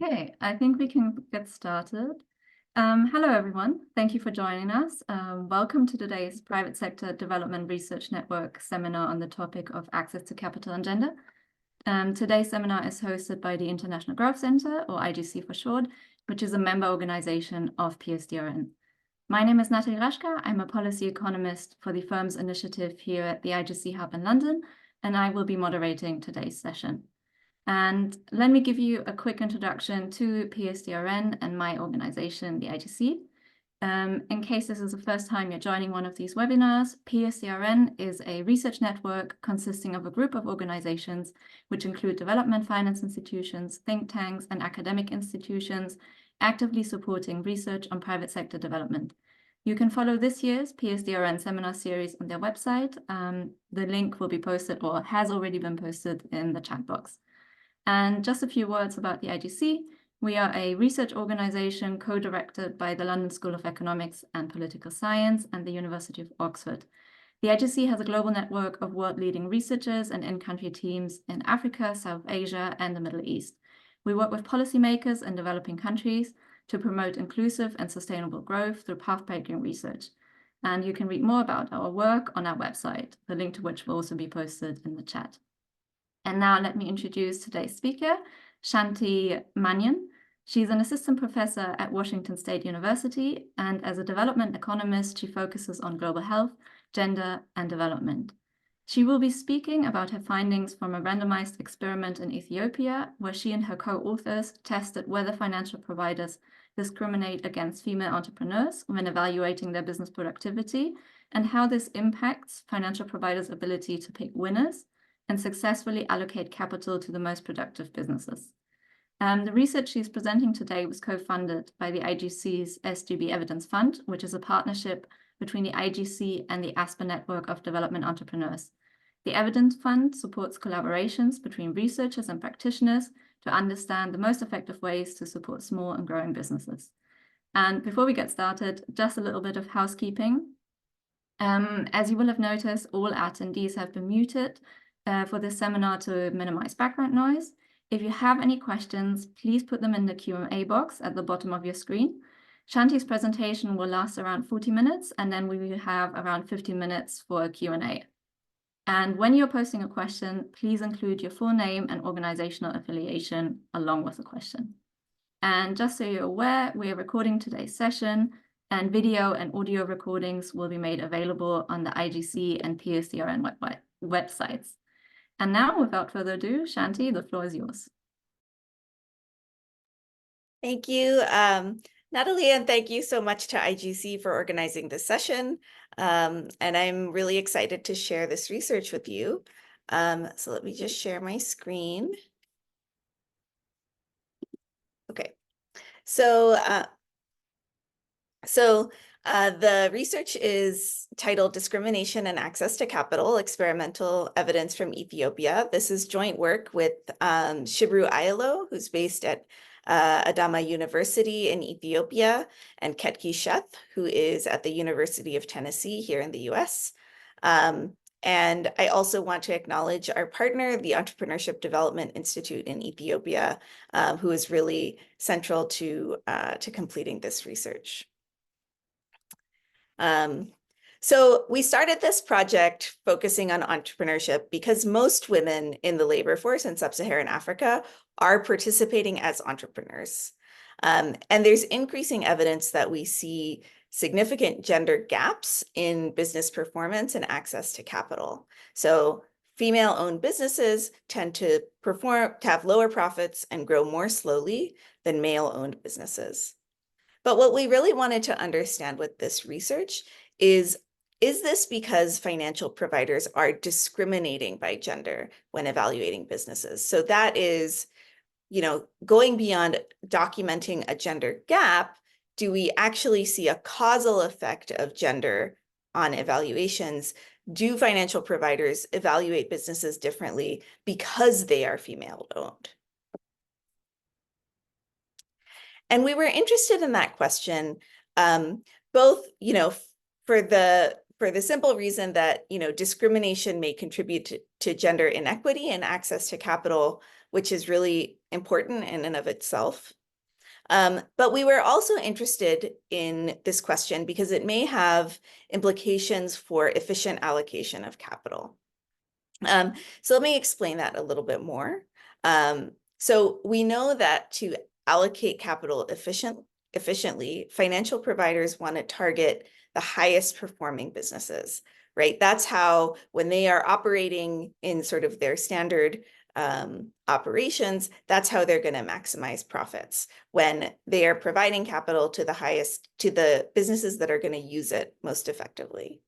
Okay, I think we can get started. Hello, everyone. Thank you for joining us. Welcome to today's Private Sector Development Research Network seminar on the topic of access to capital and gender. Today's seminar is hosted by the International Growth Center, or IGC for short, which is a member organization of PSDRN. My name is Natalie Rashka. I'm a policy economist for the firm's initiative here at the IGC Hub in London, and I will be moderating today's session. And let me give you a quick introduction to PSDRN and my organization, the IGC. In case this is the first time you're joining one of these webinars, PSDRN is a research network consisting of a group of organizations which include development finance institutions, think tanks, and academic institutions actively supporting research on private sector development. You can follow this year's PSDRN seminar series on their website. The link will be posted or has already been posted in the chat box. And just a few words about the IGC. We are a research organization co-directed by the London School of Economics and Political Science and the University of Oxford. The IGC has a global network of world-leading researchers and in-country teams in Africa, South Asia, and the Middle East. We work with policymakers in developing countries to promote inclusive and sustainable growth through path-breaking research. And you can read more about our work on our website, the link to which will also be posted in the chat. And now let me introduce today's speaker, Shanthi Manian. She's an assistant professor at Washington State University, and as a development economist, she focuses on global health, gender, and development. She will be speaking about her findings from a randomized experiment in Ethiopia, where she and her co-authors tested whether financial providers discriminate against female entrepreneurs when evaluating their business productivity, and how this impacts financial providers' ability to pick winners and successfully allocate capital to the most productive businesses. The research she's presenting today was co-funded by the IGC's SGB Evidence Fund, which is a partnership between the IGC and the ASPA Network of Development Entrepreneurs. The Evidence Fund supports collaborations between researchers and practitioners to understand the most effective ways to support small and growing businesses. And before we get started, just a little bit of housekeeping. As you will have noticed, all attendees have been muted for this seminar to minimize background noise. If you have any questions, please put them in the Q&A box at the bottom of your screen. Shanti's presentation will last around 40 minutes, and then we will have around 15 minutes for a Q&A. And when you're posting a question, please include your full name and organizational affiliation along with the question. And just so you're aware, we are recording today's session, and video and audio recordings will be made available on the IGC and PSDRN websites. And now, without further ado, Shanthi, the floor is yours. Thank you, Natalie, and thank you so much to IGC for organizing this session. And I'm really excited to share this research with you. So let me just share my screen. Okay, so the research is titled Discrimination and Access to Capital, Experimental Evidence from Ethiopia. This is joint work with Shibru Ayalo, who's based at Adama University in Ethiopia, and Ketki Sheth, who is at the University of Tennessee here in the US. And I also want to acknowledge our partner, the Entrepreneurship Development Institute in Ethiopia, who is really central to completing this research. So we started this project focusing on entrepreneurship because most women in the labor force in sub-Saharan Africa are participating as entrepreneurs. And there's increasing evidence that we see significant gender gaps in business performance and access to capital. So female-owned businesses tend to have lower profits and grow more slowly than male-owned businesses. But what we really wanted to understand with this research is this because financial providers are discriminating by gender when evaluating businesses? So that is, going beyond documenting a gender gap, do we actually see a causal effect of gender on evaluations? Do financial providers evaluate businesses differently because they are female-owned? And we were interested in that question, both, for the for the simple reason that, discrimination may contribute to gender inequity and access to capital, which is really important in and of itself. But we were also interested in this question because it may have implications for efficient allocation of capital. So let me explain that a little bit more. So we know that to allocate capital efficiently, financial providers want to target the highest performing businesses, right? That's how, when they are operating in sort of their standard operations, that's how they're going to maximize profits, when they are providing capital to the businesses that are going to use it most effectively.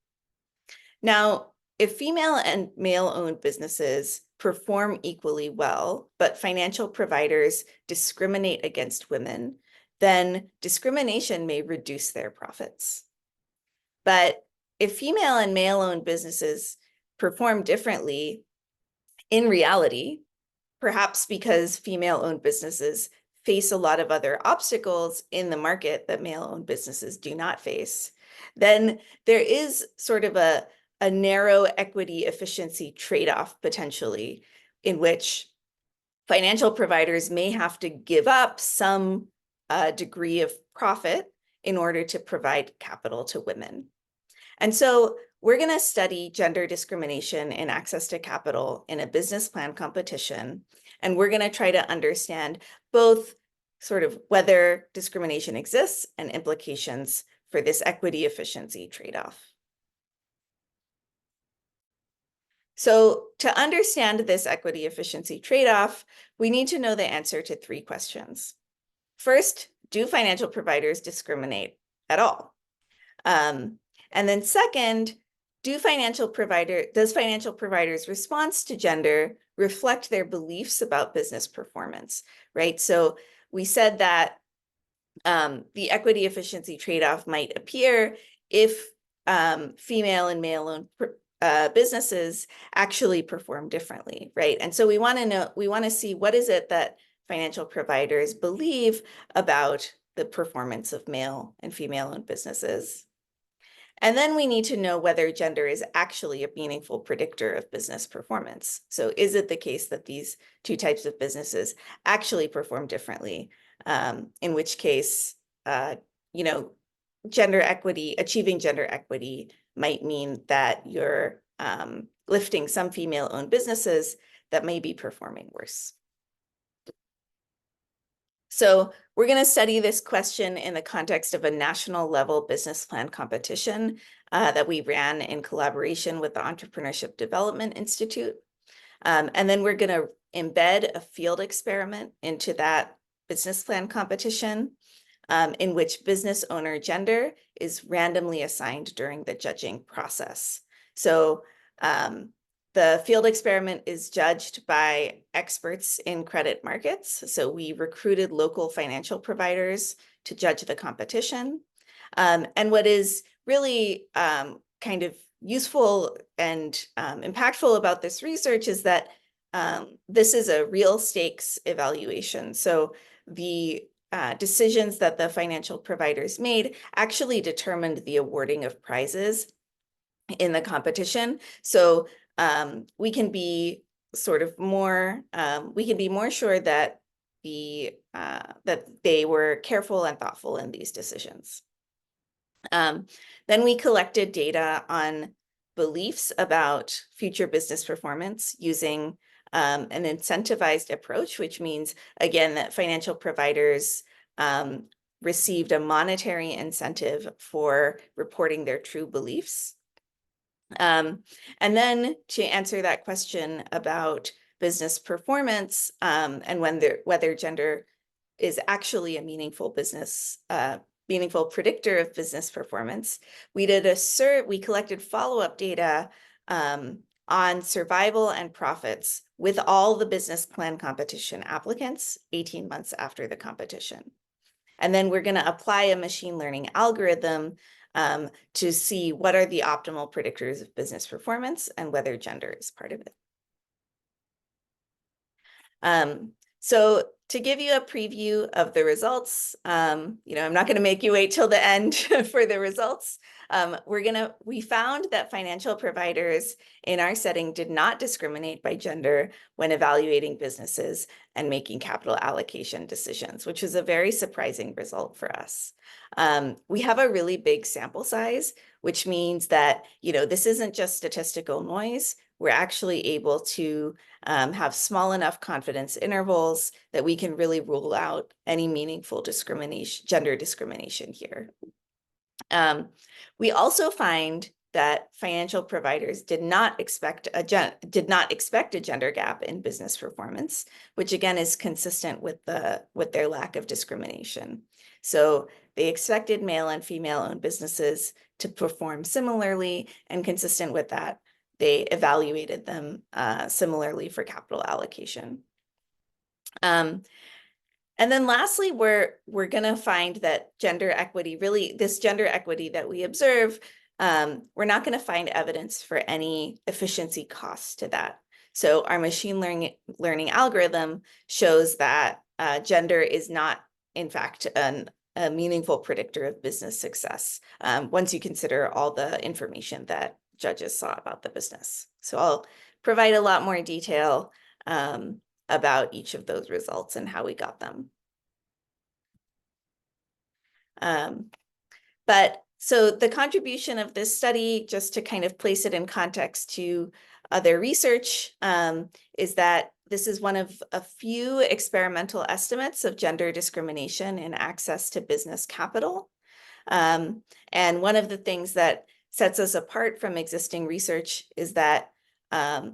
Now, if female and male-owned businesses perform equally well, but financial providers discriminate against women, then discrimination may reduce their profits. But if female and male-owned businesses perform differently, in reality, perhaps because female-owned businesses face a lot of other obstacles in the market that male-owned businesses do not face, then there is sort of a narrow equity efficiency trade-off potentially, in which financial providers may have to give up some degree of profit in order to provide capital to women. And so we're going to study gender discrimination in access to capital in a business plan competition. And we're going to try to understand both sort of whether discrimination exists and implications for this equity efficiency trade-off. So to understand this equity efficiency trade-off, we need to know the answer to 3 questions. First, do financial providers discriminate at all? And then second, does financial providers' response to gender reflect their beliefs about business performance, right? So we said that the equity efficiency trade-off might appear if female and male-owned businesses actually perform differently, right? And so we want to see what is it that financial providers believe about the performance of male and female-owned businesses. And then we need to know whether gender is actually a meaningful predictor of business performance. So is it the case that these 2 types of businesses actually perform differently? In which case, achieving gender equity might mean that you're lifting some female-owned businesses that may be performing worse. So we're going to study this question in the context of a national level business plan competition that we ran in collaboration with the Entrepreneurship Development Institute. And then we're going to embed a field experiment into that business plan competition in which business owner gender is randomly assigned during the judging process. So the field experiment is judged by experts in credit markets. So we recruited local financial providers to judge the competition. And what is really kind of useful and impactful about this research is that this is a real stakes evaluation. So the decisions that the financial providers made actually determined the awarding of prizes in the competition. So we can be more sure that that they were careful and thoughtful in these decisions. Then we collected data on beliefs about future business performance using an incentivized approach, which means, again, that financial providers received a monetary incentive for reporting their true beliefs. And then to answer that question about business performance and whether gender is actually a meaningful predictor of business performance, we collected follow-up data on survival and profits with all the business plan competition applicants 18 months after the competition. And then we're going to apply a machine learning algorithm to see what are the optimal predictors of business performance and whether gender is part of it. So to give you a preview of the results, I'm not going to make you wait till the end for the results. We found that financial providers in our setting did not discriminate by gender when evaluating businesses and making capital allocation decisions, which is a very surprising result for us. We have a really big sample size, which means that, this isn't just statistical noise. We're actually able to have small enough confidence intervals that we can really rule out any meaningful gender discrimination here. We also find that financial providers did not expect a gender gap in business performance, which again is consistent with their lack of discrimination. So they expected male and female-owned businesses to perform similarly, and consistent with that, they evaluated them similarly for capital allocation. And then lastly, we're going to find that gender equity, this gender equity that we observe, we're not going to find evidence for any efficiency costs to that. So our machine learning algorithm shows that gender is not, in fact, a meaningful predictor of business success once you consider all the information that judges saw about the business. So I'll provide a lot more detail about each of those results and how we got them. But so the contribution of this study, just to kind of place it in context to other research, is that this is one of a few experimental estimates of gender discrimination in access to business capital. And one of the things that sets us apart from existing research is that,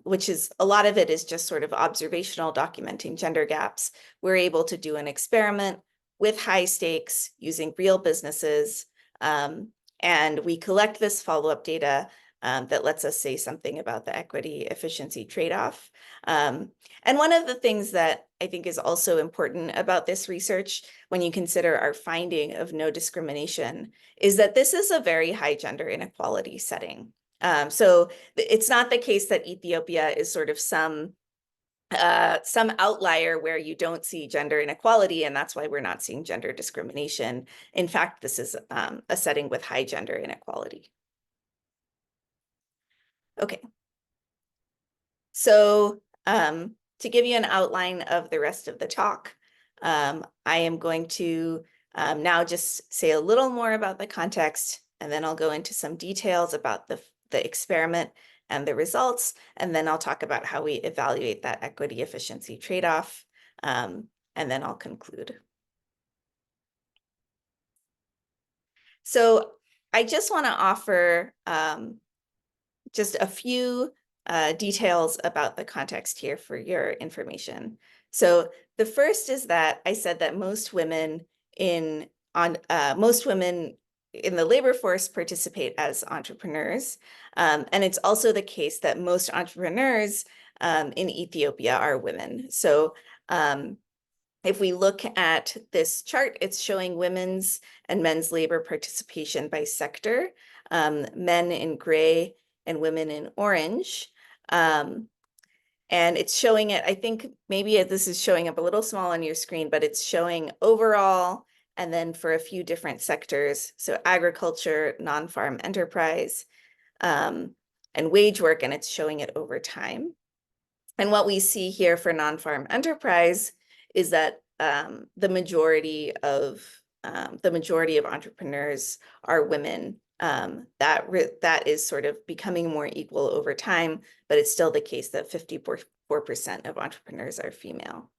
which is a lot of it is just sort of observational documenting gender gaps. We're able to do an experiment with high stakes using real businesses. And we collect this follow-up data that lets us say something about the equity efficiency trade-off. And one of the things that I think is also important about this research, when you consider our finding of no discrimination, is that this is a very high gender inequality setting. So it's not the case that Ethiopia is sort of some outlier where you don't see gender inequality, and that's why we're not seeing gender discrimination. In fact, this is a setting with high gender inequality. Okay. So to give you an outline of the rest of the talk, I am going to now just say a little more about the context, and then I'll go into some details about the experiment and the results, and then I'll talk about how we evaluate that equity efficiency trade-off, and then I'll conclude. So I just want to offer just a few details about the context here for your information. So the first is that I said that most women in the labor force participate as entrepreneurs. And it's also the case that most entrepreneurs in Ethiopia are women. So if we look at this chart, it's showing women's and men's labor participation by sector, men in gray and women in orange. And it's showing it, I think maybe this is showing up a little small on your screen, but it's showing overall, and then for a few different sectors. So agriculture, non-farm enterprise, and wage work, and it's showing it over time. And what we see here for non-farm enterprise is that the majority of entrepreneurs are women. That is sort of becoming more equal over time, but it's still the case that 54% of entrepreneurs are female.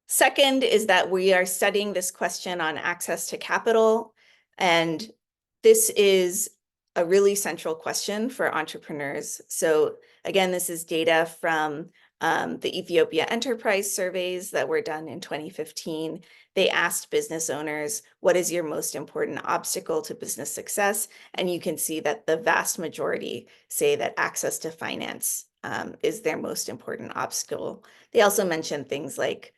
Second is that we are studying this question on access to capital, and this is a really central question for entrepreneurs. So again, this is data from the Ethiopia enterprise surveys that were done in 2015. They asked business owners, what is your most important obstacle to business success? And you can see that the vast majority say that access to finance is their most important obstacle. They also mentioned things like,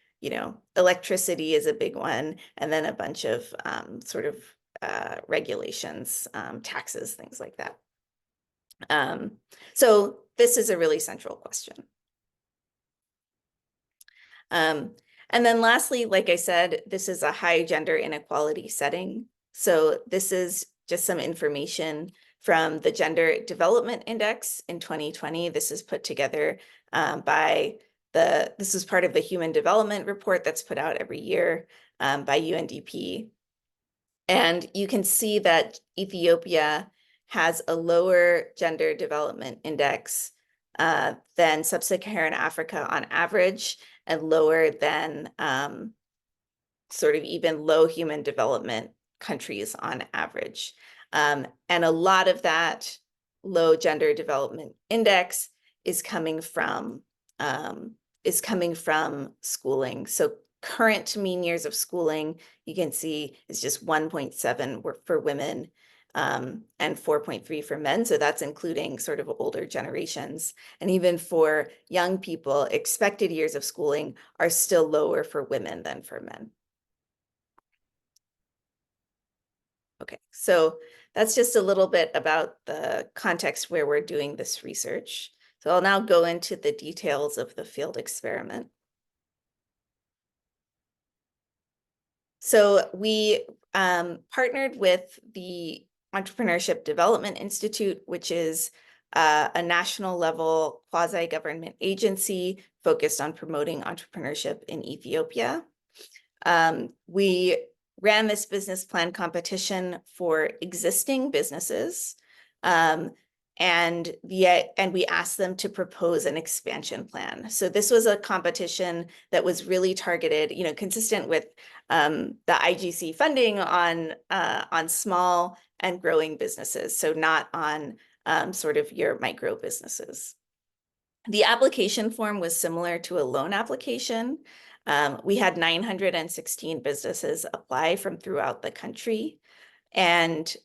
electricity is a big one, and then a bunch of sort of regulations, taxes, things like that. So this is a really central question. And then lastly, like I said, this is a high gender inequality setting. So this is just some information from the Gender Development Index in 2020. This is put together this is part of the Human Development Report that's put out every year by UNDP. And you can see that Ethiopia has a lower gender development index than sub-Saharan Africa on average, and lower than sort of even low human development countries on average. And a lot of that low gender development index is coming from schooling. So current mean years of schooling, you can see, is just 1.7 for women and 4.3 for men. So that's including sort of older generations. And even for young people, expected years of schooling are still lower for women than for men. Okay, so that's just a little bit about the context where we're doing this research. So I'll now go into the details of the field experiment. So we partnered with the Entrepreneurship Development Institute, which is a national level quasi-government agency focused on promoting entrepreneurship in Ethiopia. We ran this business plan competition for existing businesses, and we asked them to propose an expansion plan. So this was a competition that was really targeted, consistent with the IGC funding on small and growing businesses, so not on sort of your micro businesses. The application form was similar to a loan application. We had 916 businesses apply from throughout the country, and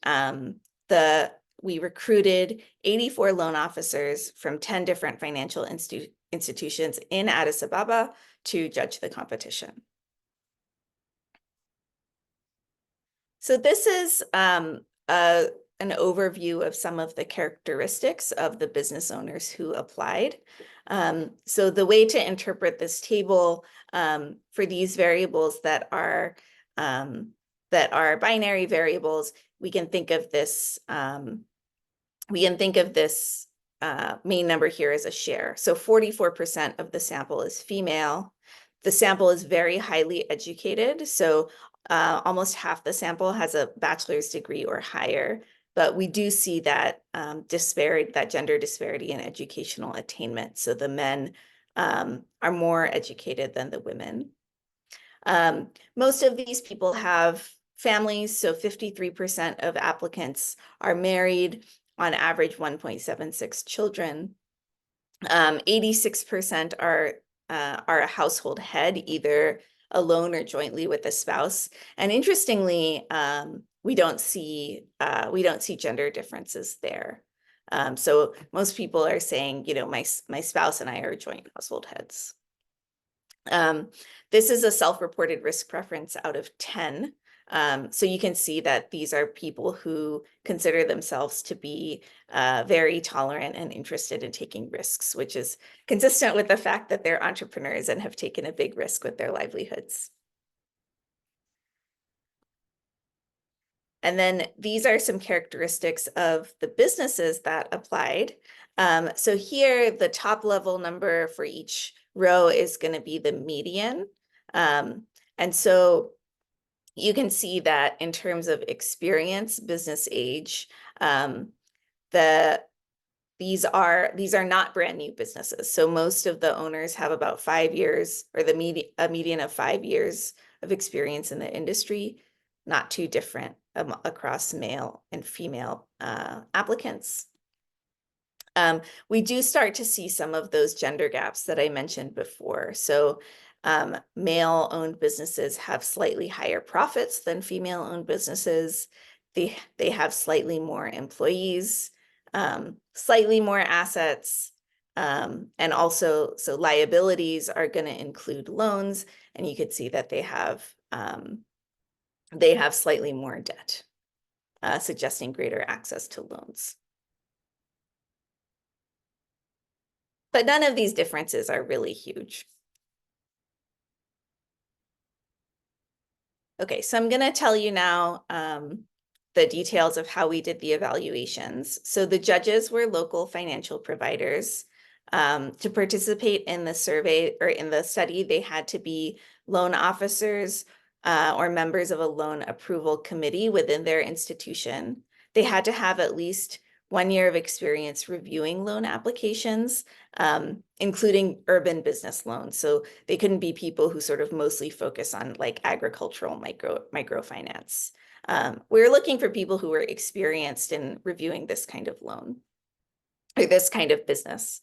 we recruited 84 loan officers from 10 different financial institutions in Addis Ababa to judge the competition. So this is an overview of some of the characteristics of the business owners who applied. So the way to interpret this table for these variables that are binary variables, we can think of this main number here as a share. So 44% of the sample is female. The sample is very highly educated. So almost half the sample has a bachelor's degree or higher. But we do see that gender disparity in educational attainment. So the men are more educated than the women. Most of these people have families. So 53% of applicants are married, on average 1.76 children. 86% are a household head, either alone or jointly with a spouse. And interestingly, we don't see gender differences there. So most people are saying, my spouse and I are joint household heads. This is a self-reported risk preference out of 10. So you can see that these are people who consider themselves to be very tolerant and interested in taking risks, which is consistent with the fact that they're entrepreneurs and have taken a big risk with their livelihoods. And then these are some characteristics of the businesses that applied. So here, the top level number for each row is going to be the median. And so you can see that in terms of experience, business age, these are not brand new businesses. So most of the owners have about 5 years, or a median of 5 years of experience in the industry, not too different across male and female applicants. We do start to see some of those gender gaps that I mentioned before. So male-owned businesses have slightly higher profits than female-owned businesses. They have slightly more employees, slightly more assets, and also, so liabilities are going to include loans, and you could see that they have slightly more debt, suggesting greater access to loans. but none of these differences are really huge. Okay, so I'm going to tell you now the details of how we did the evaluations. So the judges were local financial providers. To participate in the survey or in the study, they had to be loan officers or members of a loan approval committee within their institution. They had to have at least 1 year of experience reviewing loan applications, including urban business loans. So they couldn't be people who sort of mostly focus on like agricultural microfinance. We were looking for people who were experienced in reviewing this kind of loan or this kind of business.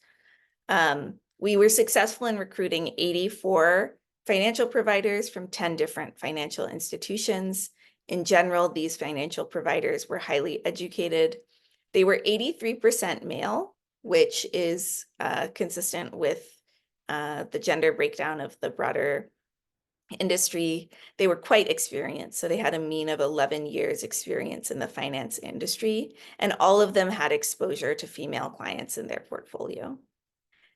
We were successful in recruiting 84 financial providers from 10 different financial institutions. In general, these financial providers were highly educated. They were 83% male, which is consistent with the gender breakdown of the broader industry. They were quite experienced. So they had a mean of 11 years experience in the finance industry, and all of them had exposure to female clients in their portfolio.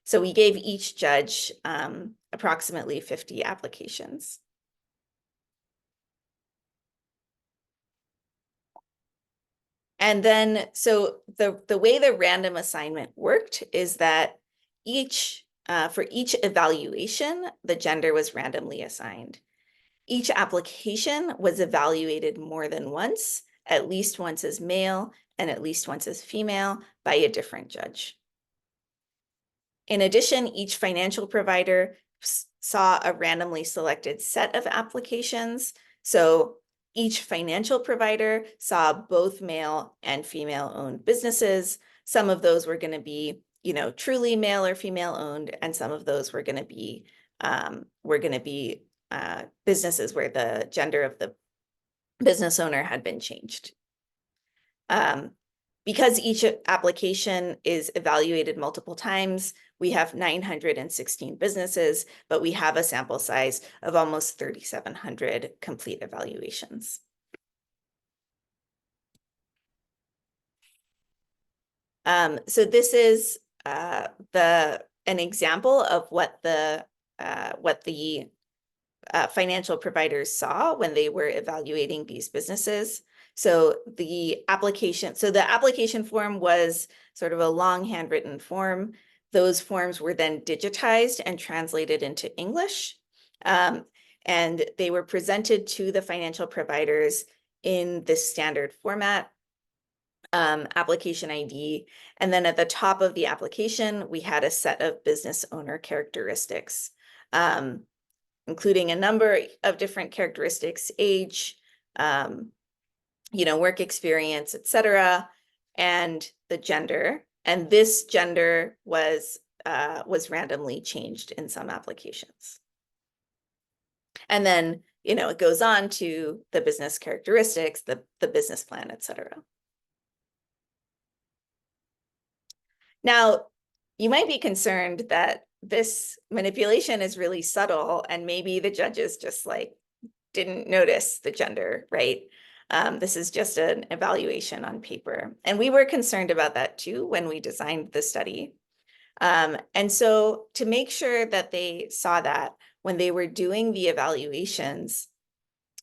So we gave each judge approximately 50 applications. And then, so the way the random assignment worked is that for each evaluation, the gender was randomly assigned. Each application was evaluated more than once, at least once as male and at least once as female by a different judge. In addition, each financial provider saw a randomly selected set of applications. So each financial provider saw both male and female owned businesses. Some of those were going to be, truly male or female owned, and some of those were going to be businesses where the gender of the business owner had been changed. Because each application is evaluated multiple times, we have 916 businesses, but we have a sample size of almost 3,700 complete evaluations. So this is an example of what the financial providers saw when they were evaluating these businesses. So the application form was sort of a long handwritten form. Those forms were then digitized and translated into English. And they were presented to the financial providers in this standard format, application ID. And then at the top of the application, we had a set of business owner characteristics, including a number of different characteristics, age, work experience, etc., and the gender. And this gender was randomly changed in some applications. And then, it goes on to the business characteristics, the business plan, etc. Now, you might be concerned that this manipulation is really subtle and maybe the judges just didn't notice the gender, right? This is just an evaluation on paper. And we were concerned about that too when we designed the study. And so to make sure that they saw that when they were doing the evaluations,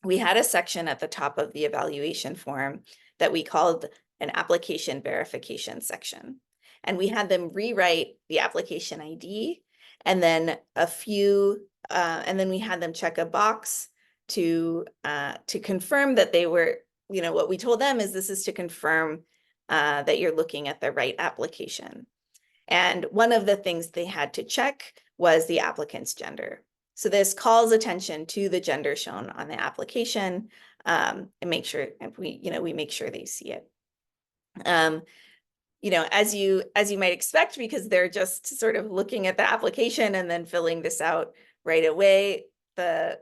we had a section at the top of the evaluation form that we called an application verification section. And we had them rewrite the application ID, and then and then we had them check a box to confirm that they were, what we told them is this is to confirm that you're looking at the right application. And one of the things they had to check was the applicant's gender. So this calls attention to the gender shown on the application, and make sure we make sure they see it. As you might expect, because they're just sort of looking at the application and then filling this out right away, the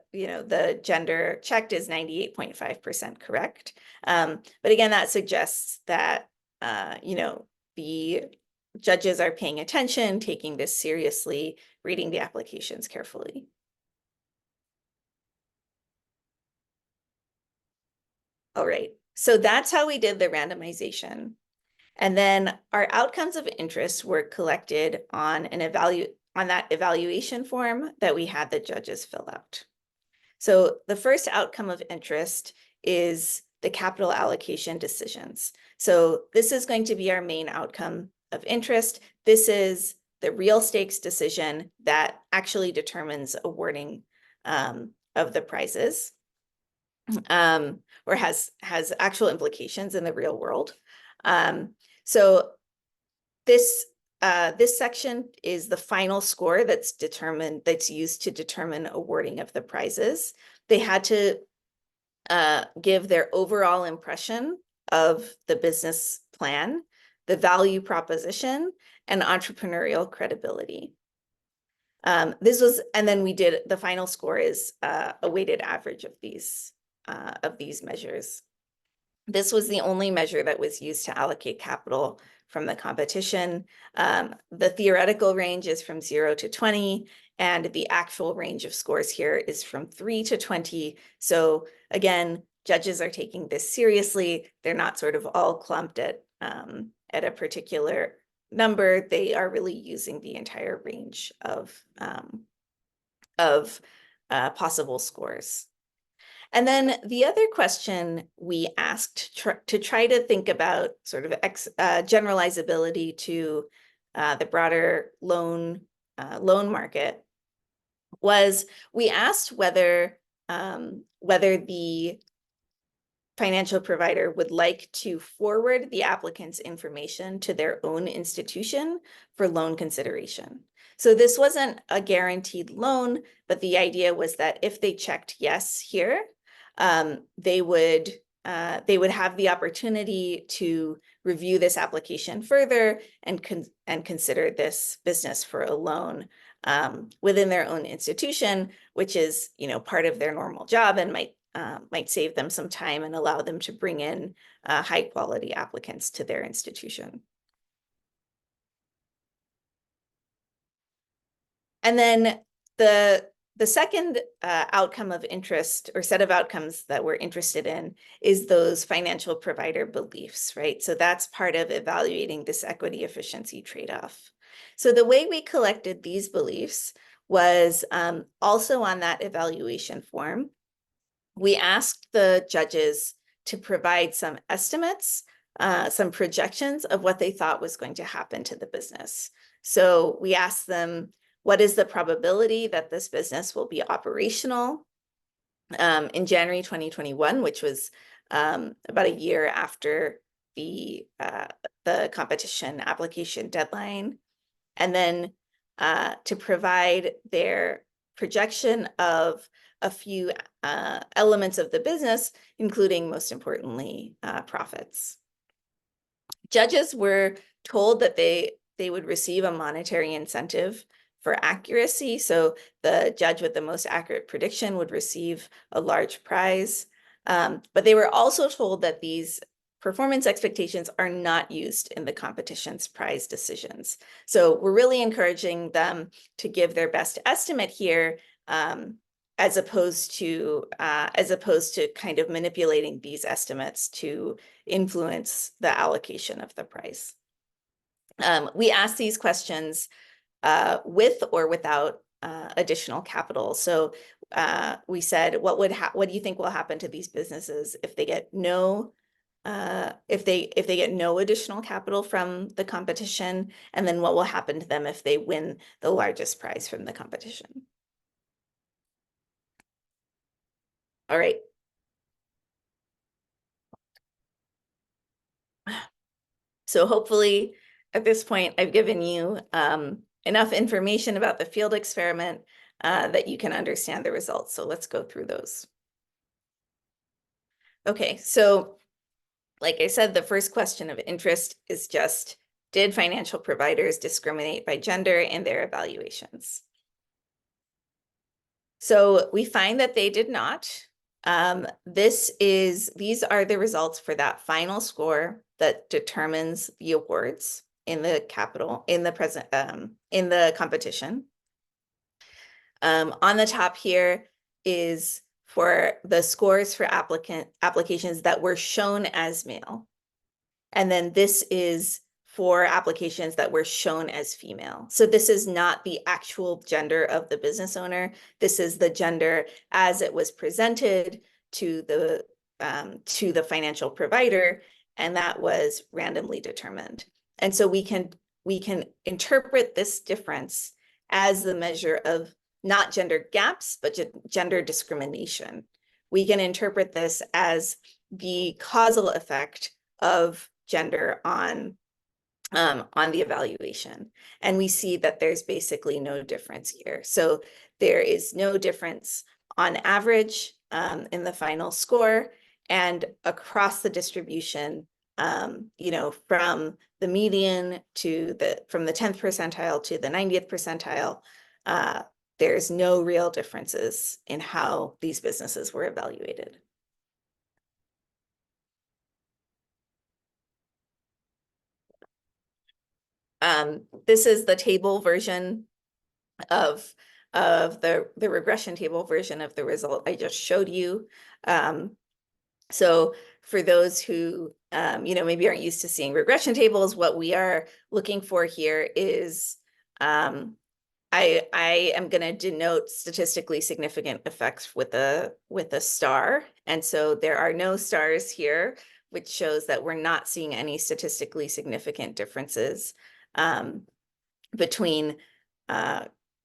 gender checked is 98.5% correct. But again, that suggests that the judges are paying attention, taking this seriously, reading the applications carefully. All right, so that's how we did the randomization. And then our outcomes of interest were collected on that evaluation form that we had the judges fill out. So the first outcome of interest is the capital allocation decisions. So this is going to be our main outcome of interest. This is the real stakes decision that actually determines awarding of the prizes, or has actual implications in the real world. So this section is the final score that's used to determine awarding of the prizes. They had to give their overall impression of the business plan, the value proposition, and entrepreneurial credibility. And then we did, the final score is a weighted average of these measures. This was the only measure that was used to allocate capital from the competition. The theoretical range is from 0 to 20, and the actual range of scores here is from 3 to 20. So again, judges are taking this seriously. They're not sort of all clumped at a particular number. They are really using the entire range of possible scores. And then the other question we asked to try to think about sort of generalizability to the broader loan market was, we asked whether the financial provider would like to forward the applicant's information to their own institution for loan consideration. So this wasn't a guaranteed loan, but the idea was that if they checked yes here, they would have the opportunity to review this application further and consider this business for a loan within their own institution, which is, part of their normal job and might save them some time and allow them to bring in high quality applicants to their institution. And then the second outcome of interest, or set of outcomes that we're interested in, is those financial provider beliefs, right? So that's part of evaluating this equity efficiency trade-off. So the way we collected these beliefs was also on that evaluation form. We asked the judges to provide some estimates, some projections of what they thought was going to happen to the business. So we asked them, what is the probability that this business will be operational in January 2021, which was about a year after the competition application deadline? And then to provide their projection of a few elements of the business, including, most importantly, profits. Judges were told that they would receive a monetary incentive for accuracy. So the judge with the most accurate prediction would receive a large prize. But they were also told that these performance expectations are not used in the competition's prize decisions. So we're really encouraging them to give their best estimate here, as opposed to kind of manipulating these estimates to influence the allocation of the prize. We asked these questions with or without additional capital. So we said, what do you think will happen to these businesses if they get no additional capital from the competition? And then what will happen to them if they win the largest prize from the competition? All right. So hopefully at this point, I've given you enough information about the field experiment that you can understand the results. So let's go through those. Okay, so like I said, the first question of interest is just, did financial providers discriminate by gender in their evaluations? So we find that they did not. These are the results for that final score that determines the awards in the competition. On the top here is for the scores for applications that were shown as male. And then this is for applications that were shown as female. So this is not the actual gender of the business owner. This is the gender as it was presented to the financial provider, and that was randomly determined. And so we can interpret this difference as the measure of not gender gaps, but gender discrimination. We can interpret this as the causal effect of gender on the evaluation. And we see that there's basically no difference here. So there is no difference on average in the final score, and across the distribution, you know, from the median to from the 10th percentile to the 90th percentile, there's no real differences in how these businesses were evaluated. This is the table version of the regression table version of the result I just showed you. So for those who you know, maybe aren't used to seeing regression tables, what we are looking for here is I am going to denote statistically significant effects with a star, and so there are no stars here, which shows that we're not seeing any statistically significant differences between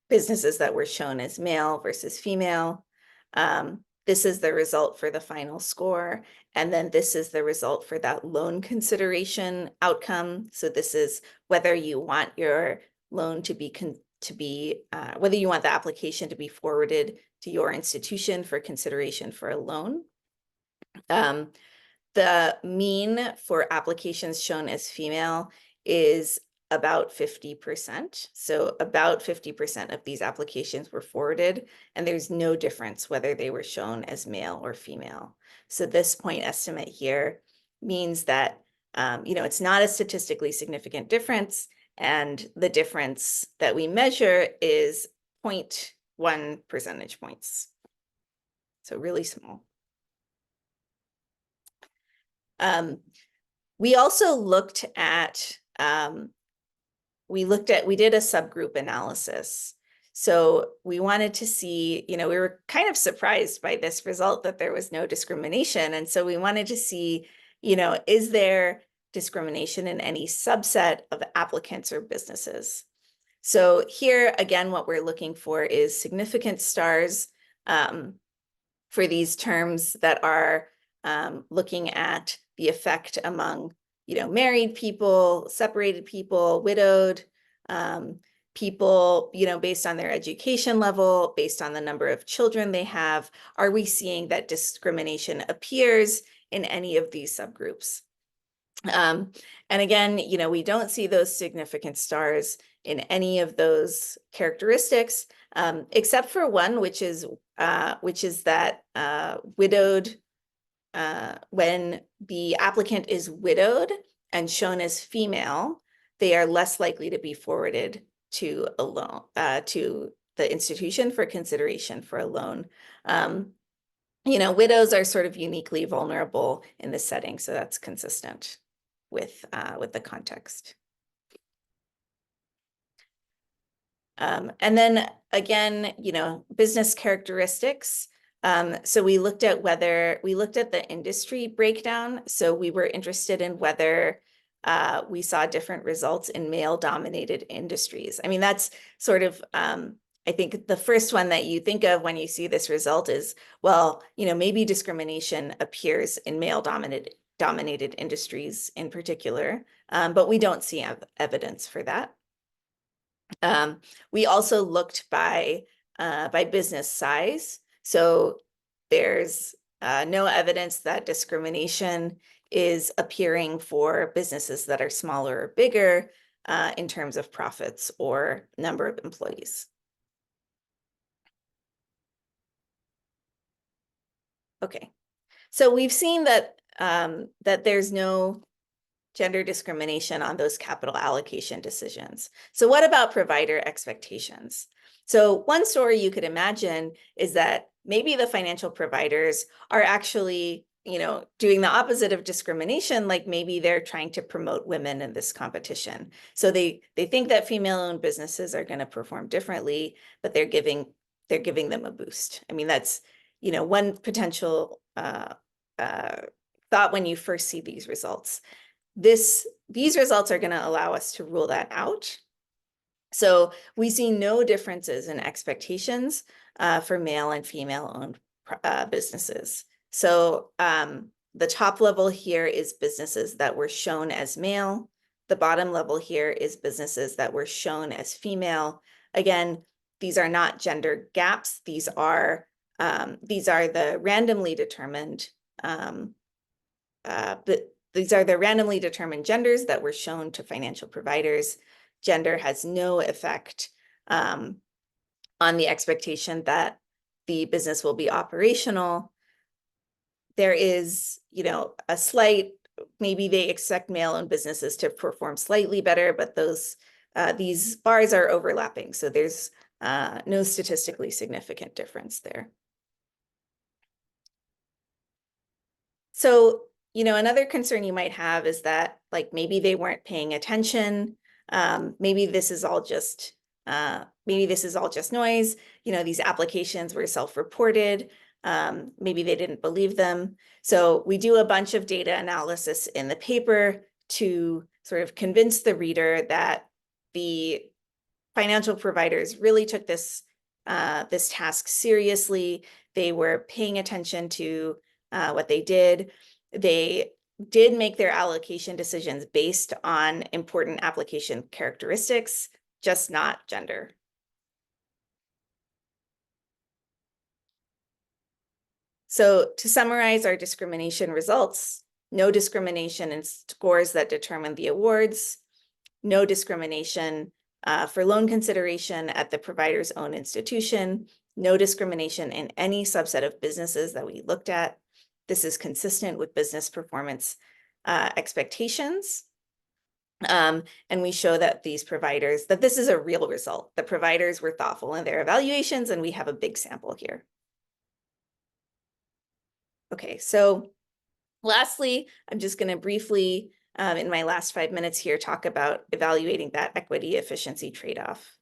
businesses that were shown as male versus female. This is the result for the final score, and then this is the result for that loan consideration outcome. So this is whether you want your loan to be whether you want the application to be forwarded to your institution for consideration for a loan. The mean for applications shown as female is about 50%. So about 50% of these applications were forwarded, and there's no difference whether they were shown as male or female. So this point estimate here means that you know, it's not a statistically significant difference, and the difference that we measure is 0.1 percentage points. So really small. We also looked at we did a subgroup analysis. So we wanted to see, you know, we were kind of surprised by this result that there was no discrimination. And so we wanted to see, you know, is there discrimination in any subset of applicants or businesses? So here, again, what we're looking for is significant stars for these terms that are looking at the effect among, you know, married people, separated people, widowed people, you know, based on their education level, based on the number of children they have. Are we seeing that discrimination appears in any of these subgroups? And again, you know, we don't see those significant stars in any of those characteristics, except for one, which is that widowed. When the applicant is widowed and shown as female, they are less likely to be forwarded to a loan, to the institution for consideration for a loan. You know, widows are sort of uniquely vulnerable in this setting, so that's consistent with the context. And then again, you know, business characteristics. So we looked at the industry breakdown. So we were interested in whether we saw different results in male-dominated industries. I mean, that's sort of, I think the first one that you think of when you see this result is, well, you know, maybe discrimination appears in male-dominated industries in particular, but we don't see evidence for that. We also looked by business size. So there's no evidence that discrimination is appearing for businesses that are smaller or bigger in terms of profits or number of employees. Okay, so we've seen that that there's no gender discrimination on those capital allocation decisions. So what about provider expectations? So one story you could imagine is that maybe the financial providers are actually doing the opposite of discrimination, like maybe they're trying to promote women in this competition. So they think that female-owned businesses are going to perform differently, but they're giving them a boost. I mean, that's, one potential thought when you first see these results. These results are going to allow us to rule that out. So we see no differences in expectations for male and female-owned businesses. So the top level here is businesses that were shown as male. The bottom level here is businesses that were shown as female. Again, these are not gender gaps. These are the randomly determined genders that were shown to financial providers. Gender has no effect on the expectation that the business will be operational. There is, a slight, maybe they expect male-owned businesses to perform slightly better, but these bars are overlapping. So there's no statistically significant difference there. So, another concern you might have is that like maybe they weren't paying attention. Maybe this is all just noise. These applications were self-reported. Maybe they didn't believe them. So we do a bunch of data analysis in the paper to sort of convince the reader that the financial providers really took this task seriously. They were paying attention to what they did. They did make their allocation decisions based on important application characteristics, just not gender. So to summarize our discrimination results, no discrimination in scores that determine the awards, no discrimination for loan consideration at the provider's own institution, no discrimination in any subset of businesses that we looked at. This is consistent with business performance expectations. And we show that that this is a real result. The providers were thoughtful in their evaluations, and we have a big sample here. Okay, so lastly, I'm just going to briefly, in my last 5 minutes here, talk about evaluating that equity efficiency trade-off.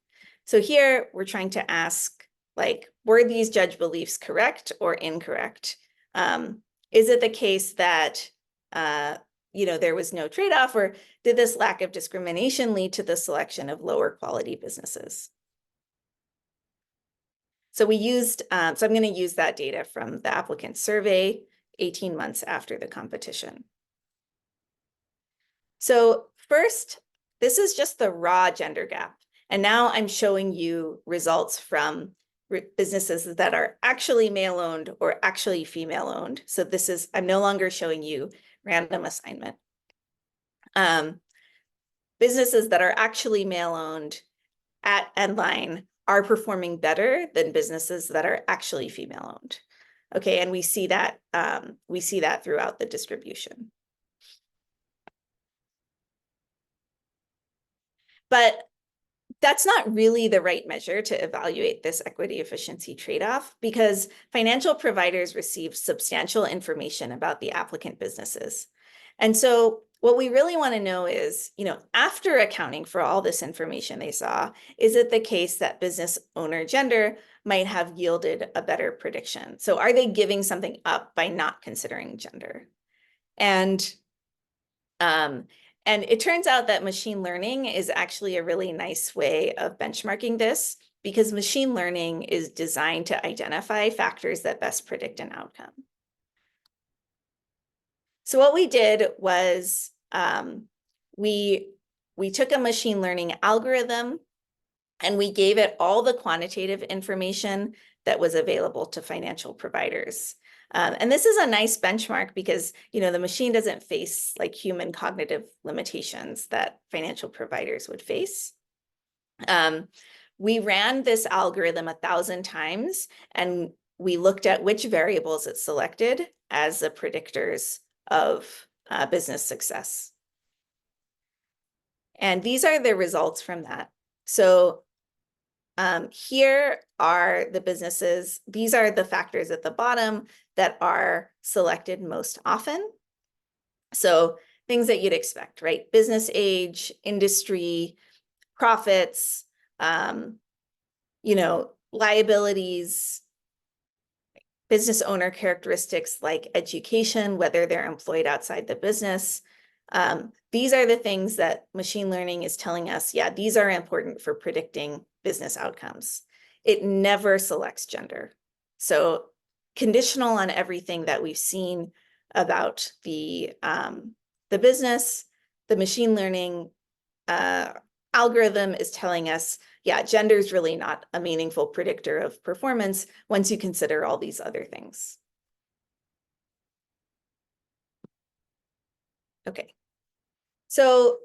So here we're trying to ask, like, were these judge beliefs correct or incorrect? Is it the case that there was no trade-off, or did this lack of discrimination lead to the selection of lower quality businesses? So we used, so I'm going to use that data from the applicant survey 18 months after the competition. So first, this is just the raw gender gap. And now I'm showing you results from businesses that are actually male-owned or actually female-owned. So I'm no longer showing you random assignment. Businesses that are actually male-owned at Endline are performing better than businesses that are actually female-owned. Okay, and we see that throughout the distribution. But that's not really the right measure to evaluate this equity efficiency trade-off, because financial providers receive substantial information about the applicant businesses. And so what we really want to know is, after accounting for all this information they saw, is it the case that business owner gender might have yielded a better prediction? So are they giving something up by not considering gender? And it turns out that machine learning is actually a really nice way of benchmarking this, because machine learning is designed to identify factors that best predict an outcome. So what we did was we took a machine learning algorithm and we gave it all the quantitative information that was available to financial providers. And this is a nice benchmark because, the machine doesn't face like human cognitive limitations that financial providers would face. We ran this algorithm 1,000 times, and we looked at which variables it selected as the predictors of business success. And these are the results from that. So Here are the businesses. These are the factors at the bottom that are selected most often. So things that you'd expect, right? Business age, industry, profits, liabilities, business owner characteristics like education, whether they're employed outside the business. These are the things that machine learning is telling us, yeah, these are important for predicting business outcomes. It never selects gender. So conditional on everything that we've seen about the business, the machine learning algorithm is telling us, yeah, gender is really not a meaningful predictor of performance once you consider all these other things. Okay, so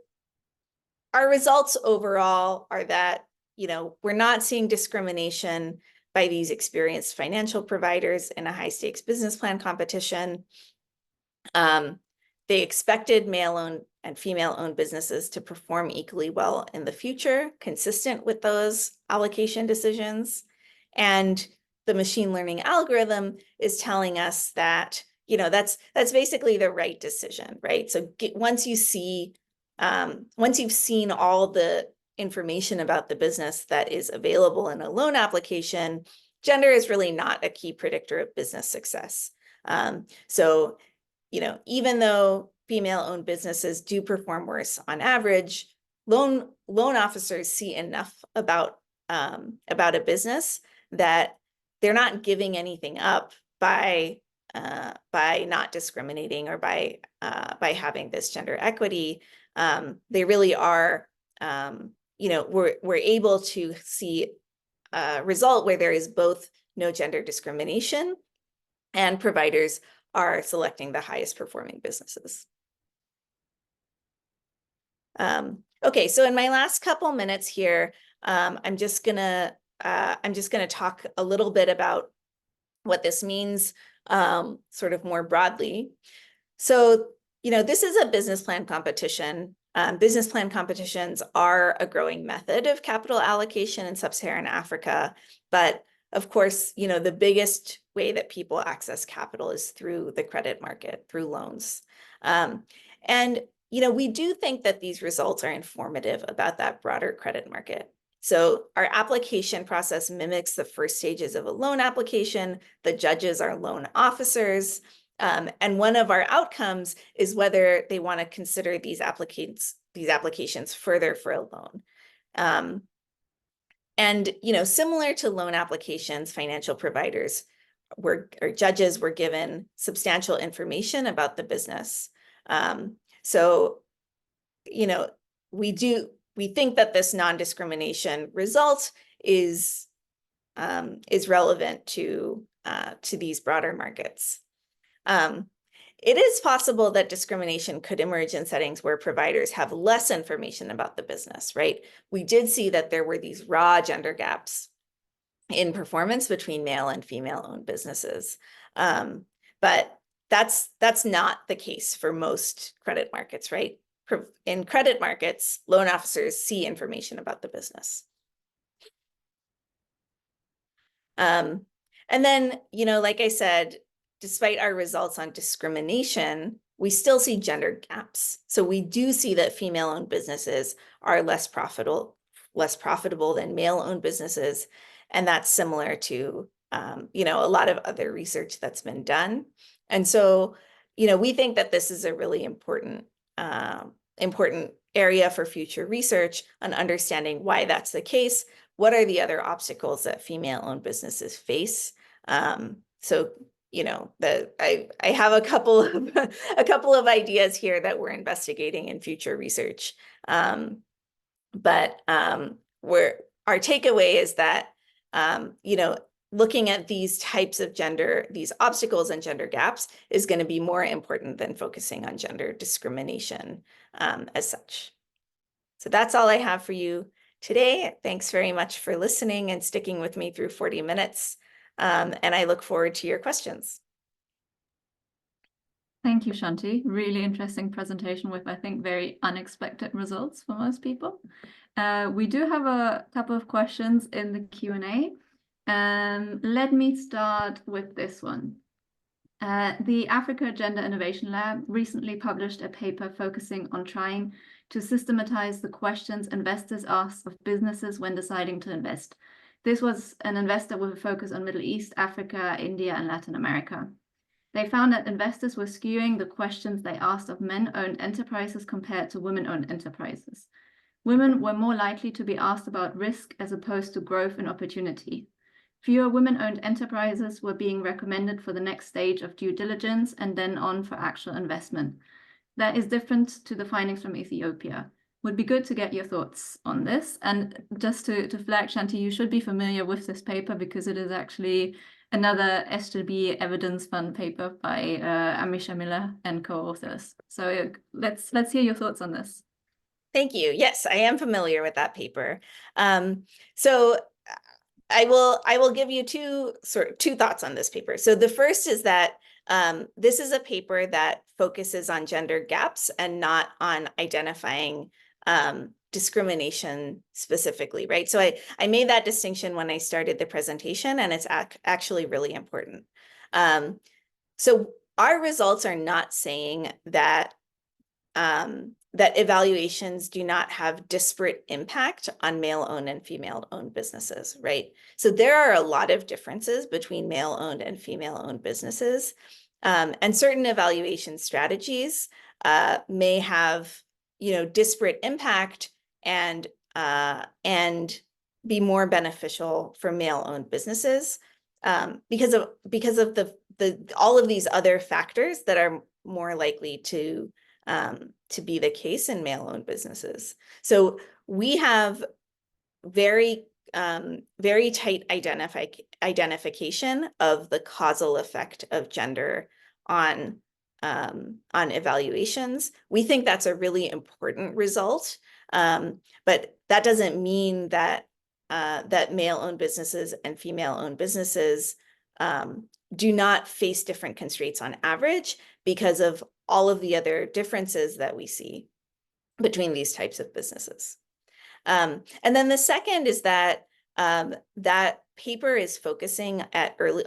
our results overall are that, we're not seeing discrimination by these experienced financial providers in a high stakes business plan competition. They expected male-owned and female-owned businesses to perform equally well in the future, consistent with those allocation decisions. And the machine learning algorithm is telling us that, that's basically the right decision, right? So once you've seen all the information about the business that is available in a loan application, gender is really not a key predictor of business success. So even though female-owned businesses do perform worse on average, loan officers see enough about a business that they're not giving anything up by not discriminating or by having this gender equity. They really are, we're able to see a result where there is both no gender discrimination and providers are selecting the highest performing businesses. Okay, so in my last couple minutes here, I'm just gonna talk a little bit about what this means, sort of more broadly. So, this is a business plan competition. Business plan competitions are a growing method of capital allocation in sub-Saharan Africa, but of course, the biggest way that people access capital is through the credit market, through loans. And, we do think that these results are informative about that broader credit market. So our application process mimics the first stages of a loan application. The judges are loan officers. And one of our outcomes is whether they want to consider these applications further for a loan. And, similar to loan applications, financial providers or judges were given substantial information about the business. So, we think that this non-discrimination result is relevant to these broader markets. It is possible that discrimination could emerge in settings where providers have less information about the business, right? We did see that there were these raw gender gaps in performance between male and female-owned businesses. But that's not the case for most credit markets, right? In credit markets, loan officers see information about the business. And then, like I said, despite our results on discrimination, we still see gender gaps. So we do see that female-owned businesses are less profitable than male-owned businesses. And that's similar to, a lot of other research that's been done. And so, we think that this is a really important area for future research on understanding why that's the case. What are the other obstacles that female-owned businesses face? So, I have a couple of ideas here that we're investigating in future research. But our takeaway is that, looking at these types of these obstacles and gender gaps is going to be more important than focusing on gender discrimination as such. So that's all I have for you today. Thanks very much for listening and sticking with me through 40 minutes. And I look forward to your questions. Thank you, Shanthi. Really interesting presentation with, I think, very unexpected results for most people. We do have a couple of questions in the Q&A. Let me start with this one. The Africa Gender Innovation Lab recently published a paper focusing on trying to systematize the questions investors ask of businesses when deciding to invest. This was an investor with a focus on Middle East, Africa, India, and Latin America. They found that investors were skewing the questions they asked of men-owned enterprises compared to women-owned enterprises. Women were more likely to be asked about risk as opposed to growth and opportunity. Fewer women-owned enterprises were being recommended for the next stage of due diligence and then on for actual investment. That is different to the findings from Ethiopia. Would be good to get your thoughts on this. And just to flag, Shanthi, you should be familiar with this paper because it is actually another SGB Evidence Fund paper by Amisha Miller and co-authors. So let's hear your thoughts on this. Thank you. Yes, I am familiar with that paper. So I will give you two thoughts on this paper. So the first is that this is a paper that focuses on gender gaps and not on identifying discrimination specifically, right? So I made that distinction when I started the presentation, and it's actually really important. So our results are not saying that that evaluations do not have disparate impact on male-owned and female-owned businesses, right? So there are a lot of differences between male-owned and female-owned businesses, and certain evaluation strategies may have, disparate impact and be more beneficial for male-owned businesses because of the all of these other factors that are more likely to be the case in male-owned businesses. So we have very tight identification of the causal effect of gender on evaluations. We think that's a really important result, but that doesn't mean that that male-owned businesses and female-owned businesses do not face different constraints on average because of all of the other differences that we see between these types of businesses. And then the second is that that paper is focusing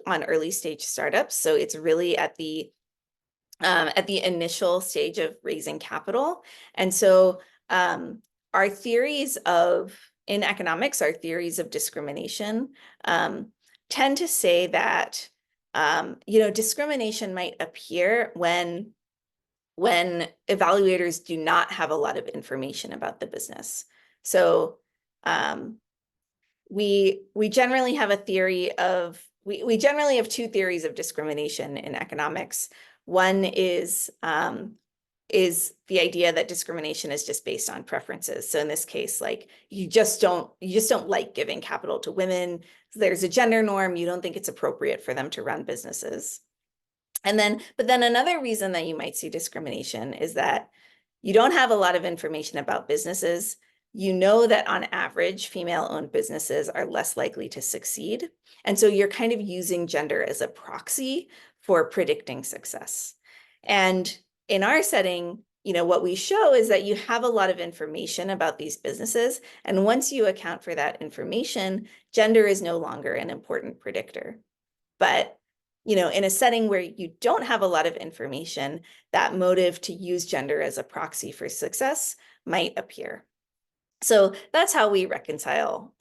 on early stage startups. So it's really at the initial stage of raising capital. And so our theories in economics, our theories of discrimination tend to say that discrimination might appear when evaluators do not have a lot of information about the business. So we generally have we generally have two theories of discrimination in economics. One is the idea that discrimination is just based on preferences. So in this case, like you just don't like giving capital to women. There's a gender norm. You don't think it's appropriate for them to run businesses. But then another reason that you might see discrimination is that you don't have a lot of information about businesses. You know that on average, female-owned businesses are less likely to succeed. And so you're kind of using gender as a proxy for predicting success. And in our setting, what we show is that you have a lot of information about these businesses. And once you account for that information, gender is no longer an important predictor. But in a setting where you don't have a lot of information, that motive to use gender as a proxy for success might appear. So that's how we reconcile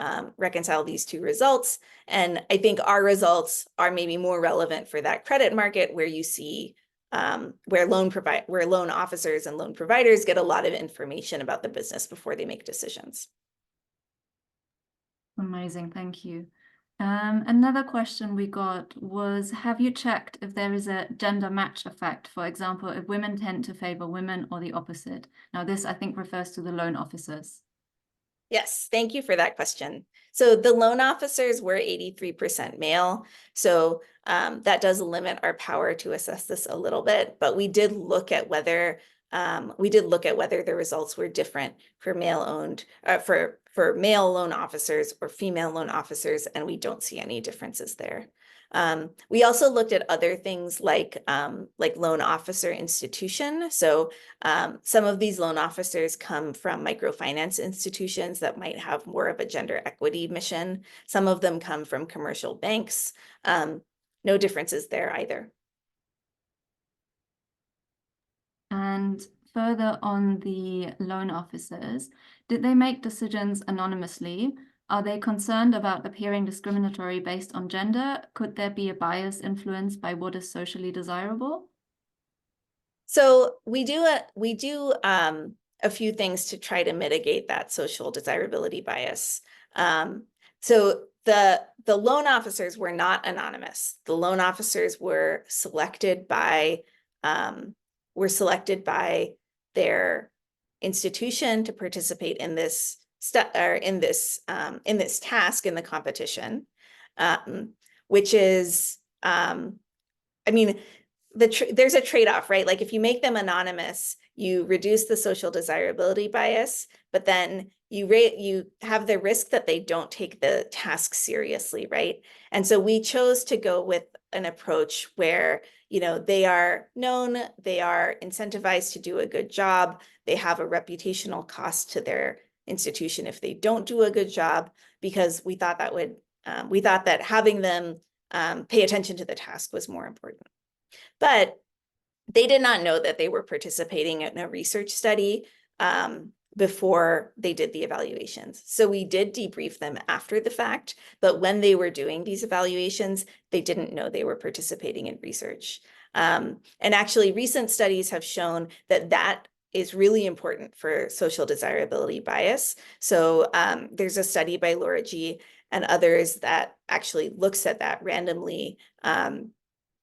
these two results. And I think our results are maybe more relevant for that credit market where you see where loan officers and loan providers get a lot of information about the business before they make decisions. Amazing, thank you. Another question we got was, have you checked if there is a gender match effect? For example, if women tend to favor women or the opposite? Now, this, I think, refers to the loan officers. Yes, thank you for that question. So the loan officers were 83% male. So that does limit our power to assess this a little bit, but we did look at whether we did look at whether the results were different for male-owned, for male loan officers or female loan officers, and we don't see any differences there. We also looked at other things like loan officer institution. So some of these loan officers come from microfinance institutions that might have more of a gender equity mission. Some of them come from commercial banks. No differences there either. And further on the loan officers, did they make decisions anonymously? Are they concerned about appearing discriminatory based on gender? Could there be a bias influenced by what is socially desirable? So we do a few things to try to mitigate that social desirability bias. So the loan officers were not anonymous. The loan officers were selected by their institution to participate in this task in the competition, which is, I mean, there's a trade-off, right? Like if you make them anonymous, you reduce the social desirability bias, but then you have the risk that they don't take the task seriously, right? And so we chose to go with an approach where, you know, they are known, they are incentivized to do a good job, they have a reputational cost to their institution if they don't do a good job, because we thought that having them pay attention to the task was more important. But they did not know that they were participating in a research study before they did the evaluations. So we did debrief them after the fact, but when they were doing these evaluations, they didn't know they were participating in research. And actually, recent studies have shown that that is really important for social desirability bias. So there's a study by Laura G. and others that actually looks at that randomly,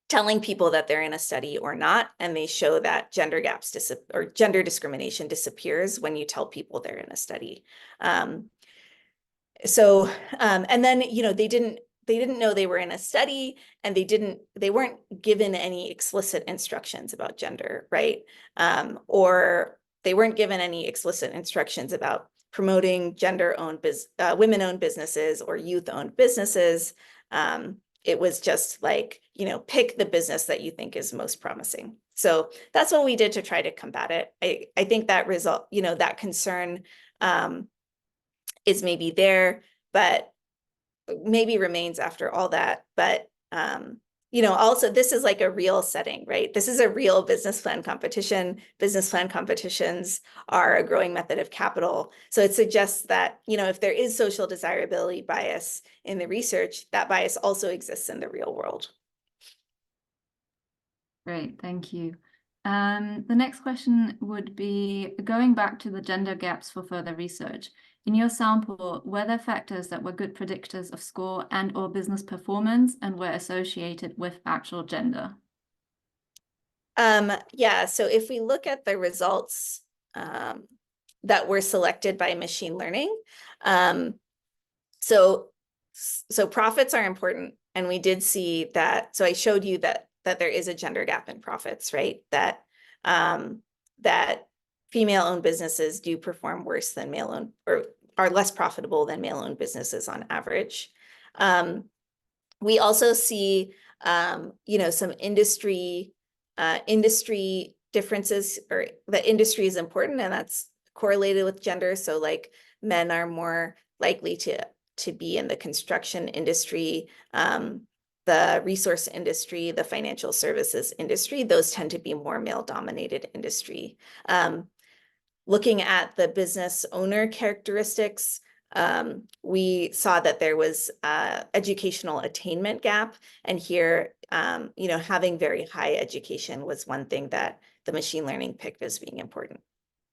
telling people that they're in a study or not, and they show that gender gaps or gender discrimination disappears when you tell people they're in a study. And then, you know, they didn't know they were in a study, and they weren't given any explicit instructions about gender, right? Or they weren't given any explicit instructions about promoting women-owned businesses or youth-owned businesses. It was just like, you know, pick the business that you think is most promising. So that's what we did to try to combat it. I think that result, you know, that concern is maybe there, but maybe remains after all that. But, you know, also this is like a real setting, right? This is a real business plan competition. Business plan competitions are a growing method of capital. So it suggests that, you know, if there is social desirability bias in the research, that bias also exists in the real world. Great, thank you. The next question would be, going back to the gender gaps for further research. In your sample, were there factors that were good predictors of score and/or business performance and were associated with actual gender? Yeah, so if we look at the results that were selected by machine learning, so profits are important, and we did see that. So I showed you that there is a gender gap in profits, right? That female-owned businesses do perform worse than male-owned, or are less profitable than male-owned businesses on average. We also see, you know, some industry differences, or the industry is important, and that's correlated with gender. So like men are more likely to be in the construction industry, the resource industry, the financial services industry. Those tend to be more male-dominated industry. Looking at the business owner characteristics, we saw that there was educational attainment gap. And here, you know, having very high education was one thing that the machine learning picked as being important.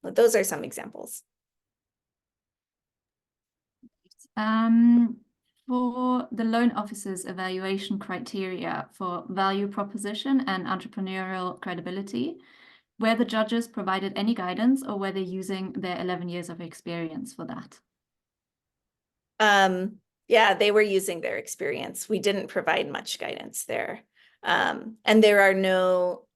But those are some examples. For the loan officers' evaluation criteria for value proposition and entrepreneurial credibility, were the judges provided any guidance, or were they using their 11 years of experience for that? Yeah, they were using their experience. We didn't provide much guidance there. And there are no,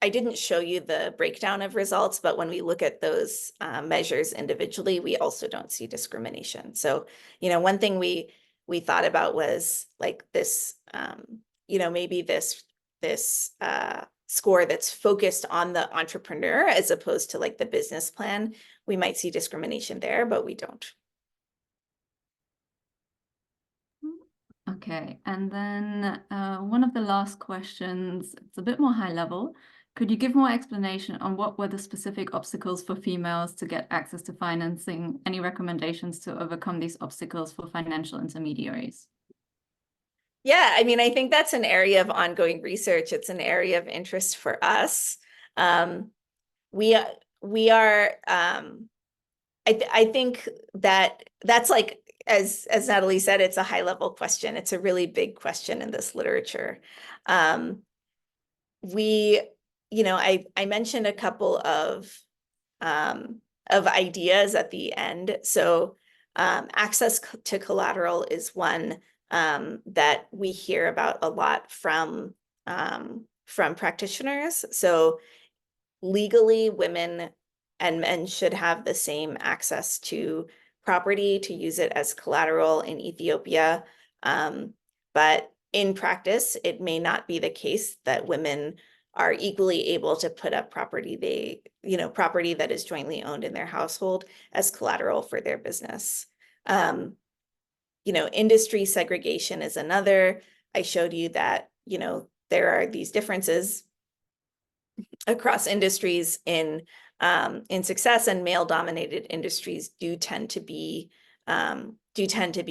didn't show you the breakdown of results, but when we look at those measures individually, we also don't see discrimination. So, one thing we thought about was like this, maybe this score that's focused on the entrepreneur as opposed to like the business plan. We might see discrimination there, but we don't. Okay, and then one of the last questions, it's a bit more high level. Could you give more explanation on what were the specific obstacles for females to get access to financing? Any recommendations to overcome these obstacles for financial intermediaries? Yeah, I mean, I think that's an area of ongoing research. It's an area of interest for us. We are, I think that's like, as Natalie said, it's a high level question. It's a really big question in this literature. I mentioned a couple of ideas at the end. So access to collateral is one that we hear about a lot from practitioners. So legally, women and men should have the same access to property to use it as collateral in Ethiopia. But in practice, it may not be the case that women are equally able to put up property property that is jointly owned in their household as collateral for their business. Industry segregation is another. I showed you that, there are these differences across industries in success, and male-dominated industries do tend to be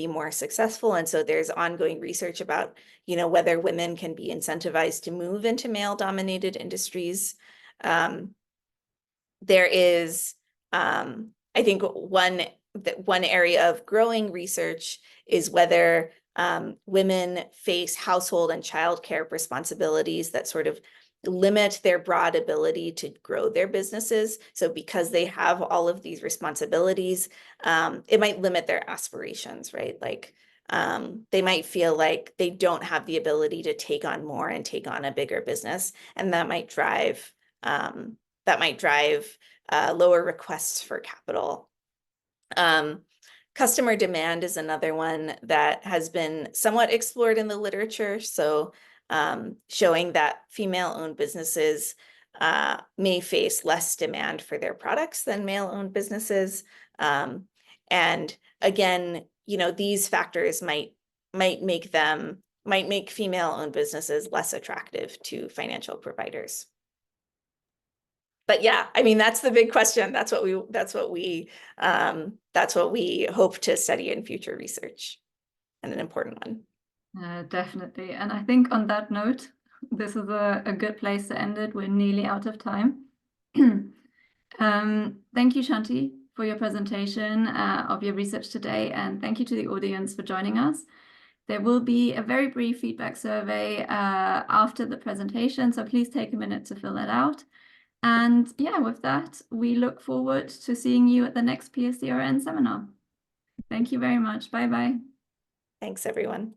more successful. And so there's ongoing research about, whether women can be incentivized to move into male-dominated industries. There is, I think, one area of growing research is whether women face household and childcare responsibilities that sort of limit their broad ability to grow their businesses. So because they have all of these responsibilities, it might limit their aspirations, right? Like they might feel like they don't have the ability to take on more and take on a bigger business, and that might drive lower requests for capital. Customer demand is another one that has been somewhat explored in the literature. So showing that female-owned businesses may face less demand for their products than male-owned businesses. And again, these factors might make female-owned businesses less attractive to financial providers. But yeah, I mean, that's the big question. That's what we hope to study in future research, and an important one. Definitely. And I think on that note, this is a good place to end it. We're nearly out of time. Thank you, Shanthi, for your presentation of your research today. And thank you to the audience for joining us. There will be a very brief feedback survey after the presentation, so please take a minute to fill that out. And yeah, with that, we look forward to seeing you at the next PSDRN seminar. Thank you very much. Bye-bye. Thanks, everyone.